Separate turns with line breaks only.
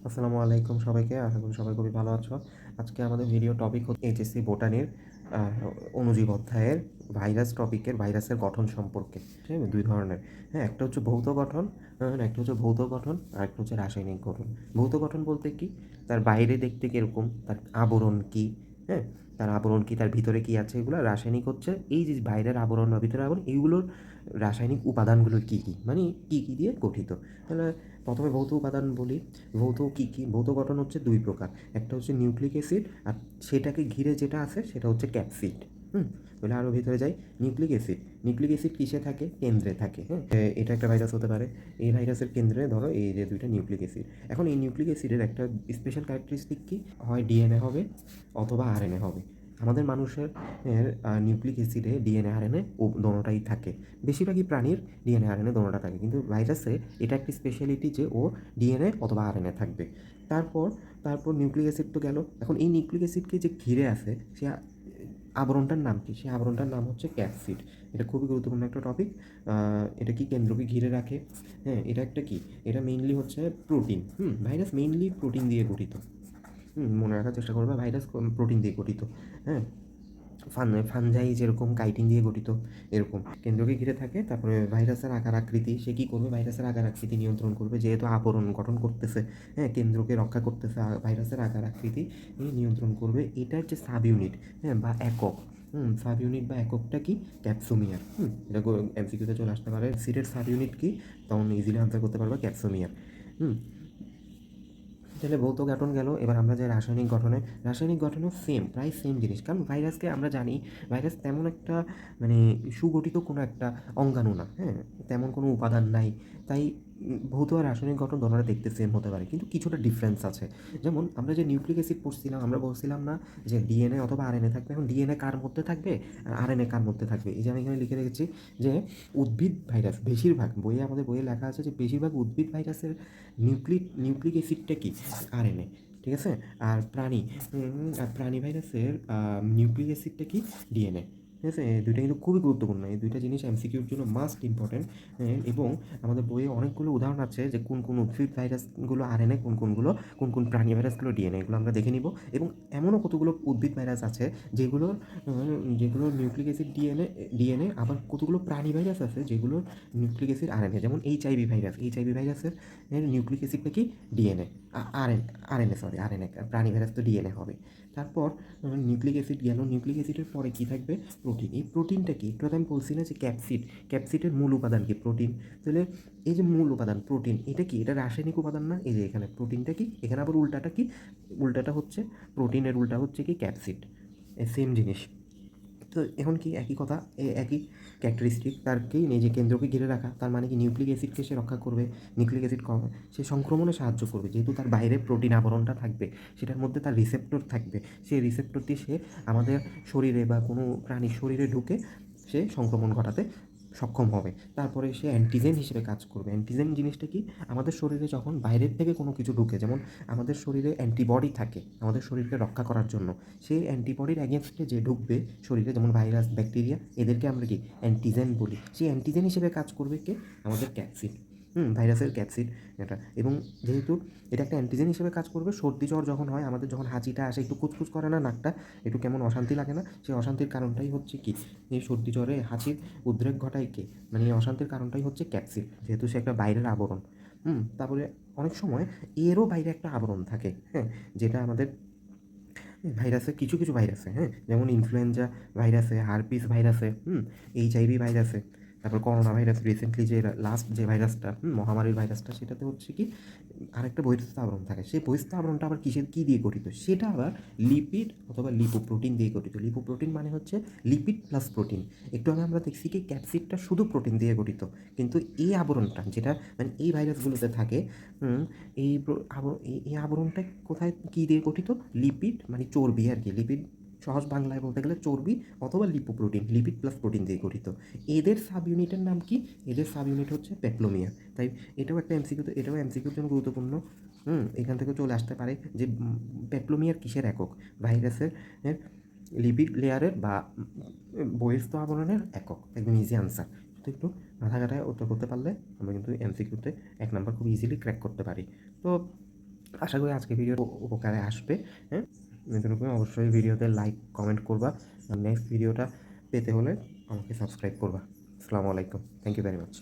আসসালামু আলাইকুম সবাইকে। আশা করি সবাই খুবই ভালো আছো। আজকে আমাদের ভিডিও টপিক হচ্ছে এইচএসসি বোটানির আ অণুজীব অধ্যায়ের ভাইরাস টপিকের ভাইরাসের গঠন সম্পর্কে। ঠিক আছে? ২ ধরনের। হ্যাঁ, একটা হচ্ছে ভৌত গঠন, একটা হচ্ছে ভৌত গঠন, আরেকটা হচ্ছে রাসায়নিক গঠন। ভৌত গঠন বলতে কি? তার বাইরে দেখতে কিরকম, তার আবরণ কি, হ্যাঁ? তার আবরণ কি, তার ভিতরে কি আছে এগুলো। রাসায়নিক হচ্ছে এই যে বাইরের আবরণ বা ভিতরের আবরণ এইগুলোর রাসায়নিক উপাদানগুলো কী, কী? মানে কী, কী দিয়ে গঠিত। তাহলে প্রথমে ভৌত উপাদান বলি। ভৌত কী, কী? ভৌত গঠন হচ্ছে ২ প্রকার। একটা হচ্ছে নিউক্লিক অ্যাসিড আর সেটাকে ঘিরে যেটা আছে সেটা হচ্ছে ক্যাপসিড। তাহলে আরও ভিতরে যাই। Nucleic acid. নিউক্লিক অ্যাসিড কিসে থাকে? কেন্দ্রে থাকে, হ্যাঁ? এটা একটা ভাইরাস হতে পারে। এই ভাইরাসের কেন্দ্রে ধরো এই যে ২ টা নিউক্লিক অ্যাসিড। এখন এই নিউক্লিক অ্যাসিডের একটা স্পেশাল ক্যারেক্টারিস্টিক কি? হয় ডিএনএ হবে অথবা আরএনএ হবে। আমাদের মানুষের নিউক্লিক অ্যাসিডে ডিএনএ, আরএনএ দোনোটাই থাকে। বেশিরভাগই প্রাণীর ডিএনএ, আরএনএ দোনোটা থাকে। কিন্তু ভাইরাসে এটা একটি স্পেশালিটি যে ও ডিএনএ অথবা আরএনএ থাকবে। তারপর তারপর নিউক্লিক অ্যাসিড তো গেল। এখন এই নিউক্লিক অ্যাসিডকে যে ঘিরে আছে সে আবরণটার নাম কি? সেই আবরণটার নাম হচ্ছে ক্যাপসিড। এটা খুবই গুরুত্বপূর্ণ একটা টপিক। এটা কি কেন্দ্রকে ঘিরে রাখে? হ্যাঁ, এটা একটা কি? এটা মেইনলি হচ্ছে প্রোটিন। ভাইরাস মেইনলি প্রোটিন দিয়ে গঠিত। মনে রাখার চেষ্টা করবে ভাইরাস প্রোটিন দিয়ে গঠিত। হ্যাঁ? ফানজাই যেরকম কাইটিন দিয়ে গঠিত এরকম কেন্দ্রকে ঘিরে থাকে। তারপরে ভাইরাসের আকার আকৃতি সে কী করবে? ভাইরাসের আকার আকৃতি নিয়ন্ত্রণ করবে, যেহেতু আবরণ গঠন করতেছে, হ্যাঁ, কেন্দ্রকে রক্ষা করতেছে, ভাইরাসের আকার আকৃতি নিয়ন্ত্রণ করবে। এটার যে সাব ইউনিট, হ্যাঁ, বা একক, সাব ইউনিট বা এককটা কি? ক্যাপসোমিয়ার। এটা এমসিকিউতে চলে আসতে পারে। সিটের সাব ইউনিট কি? তখন ইজিলি আনসার করতে পারবে ক্যাপসোমিয়ার। হুম তাহলে ভৌত গঠন গেল। এবার আমরা যাই রাসায়নিক গঠনে। রাসায়নিক গঠনও সেম, প্রায় সেম জিনিস। কারণ ভাইরাসকে আমরা জানি ভাইরাস তেমন একটা মানে সুগঠিত কোনো একটা অঙ্গাণু না, হ্যাঁ? তেমন কোনো উপাদান নাই। তাই ভৌত আর রাসায়নিক গঠন দোনোটা দেখতে সেম হতে পারে, কিন্তু কিছুটা ডিফারেন্স আছে। যেমন আমরা যে নিউক্লিক অ্যাসিড পড়ছিলাম, আমরা বলছিলাম না যে ডিএনএ অথবা আরএনএ থাকবে। এখন ডিএনএ কার মধ্যে থাকবে আর আরএনএ কার মধ্যে থাকবে? এই যে আমি এখানে লিখে রেখেছি যে উদ্ভিদ ভাইরাস বেশিরভাগ বইয়ে, আমাদের বইয়ে লেখা আছে যে বেশিরভাগ উদ্ভিদ ভাইরাসের নিউক্লিক অ্যাসিডটা কি? আরএনএ। ঠিক আছে? আর প্রাণী ভাইরাসের নিউক্লিক অ্যাসিডটা কি? ডিএনএ। ঠিক আছে? এই ২ টা কিন্তু খুবই গুরুত্বপূর্ণ। এই ২ টা জিনিস এমসিকিউর জন্য মাস্ট ইম্পর্টেন্ট। এবং আমাদের বইয়ে অনেকগুলো উদাহরণ আছে যে কোন উদ্ভিদ ভাইরাসগুলো আরএনএ, কোন প্রাণী ভাইরাসগুলো ডিএনএ। এগুলো আমরা দেখে নিব। এবং এমনও কতগুলো উদ্ভিদ ভাইরাস আছে যেগুলোর নিউক্লিক অ্যাসিড ডিএনএ, আবার কতগুলো প্রাণী ভাইরাস আছে যেগুলোর নিউক্লিক অ্যাসিড আরএনএ। যেমন এইচআইভি ভাইরাসের নিউক্লিক অ্যাসিডটা কি? ডিএনএ। RNA, sorry, RNA. প্রাণী ভাইরাস তো ডিএনএ হবে। তারপর নিউক্লিক অ্যাসিড গেল। নিউক্লিক অ্যাসিডের পরে কী থাকবে? প্রোটিন। এই প্রোটিনটা কি? একটু আগে আমি বলছি না যে ক্যাপসিডের মূল উপাদান কি? প্রোটিন। তাহলে এই যে মূল উপাদান প্রোটিন, এটা কি? এটা রাসায়নিক উপাদান না? এই যে এখানে প্রোটিনটা কি? এখানে আবার উল্টাটা কি? উল্টাটা হচ্ছে প্রোটিনের উল্টা হচ্ছে কি? ক্যাপসিড। সেম জিনিস। তো এখন কি একই কথা, একই ক্যারেক্টারিস্টিক তারকেই যে কেন্দ্রকে ঘিরে রাখা, তার মানে কি নিউক্লিক অ্যাসিডকে সে রক্ষা করবে। নিউক্লিক অ্যাসিড সে সংক্রমণে সাহায্য করবে, যেহেতু তার বাইরে প্রোটিন আবরণটা থাকবে, সেটার মধ্যে তার রিসেপ্টর থাকবে। সেই রিসেপ্টর দিয়ে সে আমাদের শরীরে বা কোনো প্রাণীর শরীরে ঢুকে সে সংক্রমণ ঘটাতে সক্ষম হবে। তারপরে সে অ্যান্টিজেন হিসেবে কাজ করবে। অ্যান্টিজেন জিনিসটা কি? আমাদের শরীরে যখন বাইরের থেকে কোনো কিছু ঢুকে, যেমন আমাদের শরীরে অ্যান্টিবডি থাকে আমাদের শরীরকে রক্ষা করার জন্য। সেই অ্যান্টিবডির এগেনস্টে যে ঢুকবে শরীরে, যেমন ভাইরাস, ব্যাকটেরিয়া, এদেরকে আমরা কি? অ্যান্টিজেন বলি। সেই অ্যান্টিজেন হিসেবে কাজ করবে কে? আমাদের ক্যাপসিড। ভাইরাসের ক্যাপসিড এটা। এবং যেহেতু এটা একটা অ্যান্টিজেন হিসেবে কাজ করবে, সর্দি জ্বর যখন হয়, আমাদের যখন হাঁচিটা আসে, একটু কুচকুচ করে না নাকটা, একটু কেমন অশান্তি লাগে না? সেই অশান্তির কারণটাই হচ্ছে কি? এই সর্দি জ্বরে হাঁচির উদ্রেক ঘটায় কে? মানে এই অশান্তির কারণটাই হচ্ছে ক্যাপসিড, যেহেতু সে একটা বাইরের আবরণ। তারপরে অনেক সময় এরও বাইরে একটা আবরণ থাকে, হ্যাঁ, যেটা আমাদের ভাইরাসে, কিছু ভাইরাসে, হ্যাঁ, যেমন ইনফ্লুয়েঞ্জা ভাইরাসে, হারপিস ভাইরাসে, এইচআইভি ভাইরাসে, তারপর করোনা ভাইরাস, রিসেন্টলি যে লাস্ট যে ভাইরাসটা, মহামারীর ভাইরাসটা, সেটাতে হচ্ছে কি আরেকটা বহিঃস্থ আবরণ থাকে। সেই বহিঃস্থ আবরণটা আবার কী দিয়ে গঠিত? সেটা আবার লিপিড অথবা লিপোপ্রোটিন দিয়ে গঠিত। লিপোপ্রোটিন মানে হচ্ছে লিপিড প্লাস প্রোটিন। একটু আগে আমরা দেখছি কি ক্যাপসিডটা শুধু প্রোটিন দিয়ে গঠিত, কিন্তু এই আবরণটা যেটা মানে এই ভাইরাসগুলোতে থাকে, এই এই আবরণটা কোথায় কী দিয়ে গঠিত? লিপিড মানে চর্বি আর কি। লিপিড সহজ বাংলায় বলতে গেলে চর্বি অথবা লিপোপ্রোটিন, লিপিড প্লাস প্রোটিন দিয়ে গঠিত। এদের সাব ইউনিটের নাম কি? এদের সাব ইউনিট হচ্ছে পেপলোমিয়া। তাই এটাও এমসিকিউর জন্য গুরুত্বপূর্ণ। এখান থেকে চলে আসতে পারে যে পেপলোমিয়ার কিসের একক? ভাইরাসের লিপিড লেয়ারের বা বহিঃস্থ আবরণের একক। একদম ইজি আনসার। তো একটু মাথা ঘাটায় উত্তর করতে পারলে আমরা কিন্তু এমসিকিউতে ১ নাম্বার খুব ইজিলি ক্র্যাক করতে পারি। তো আশা করি আজকে ভিডিও উপকারে আসবে। হ্যাঁ, তুমি অবশ্যই ভিডিওতে লাইক কমেন্ট করবা। নেক্সট ভিডিওটা পেতে হলে আমাকে সাবস্ক্রাইব করবা। আসসালামু আলাইকুম, থ্যাংক ইউ ভেরি মাচ।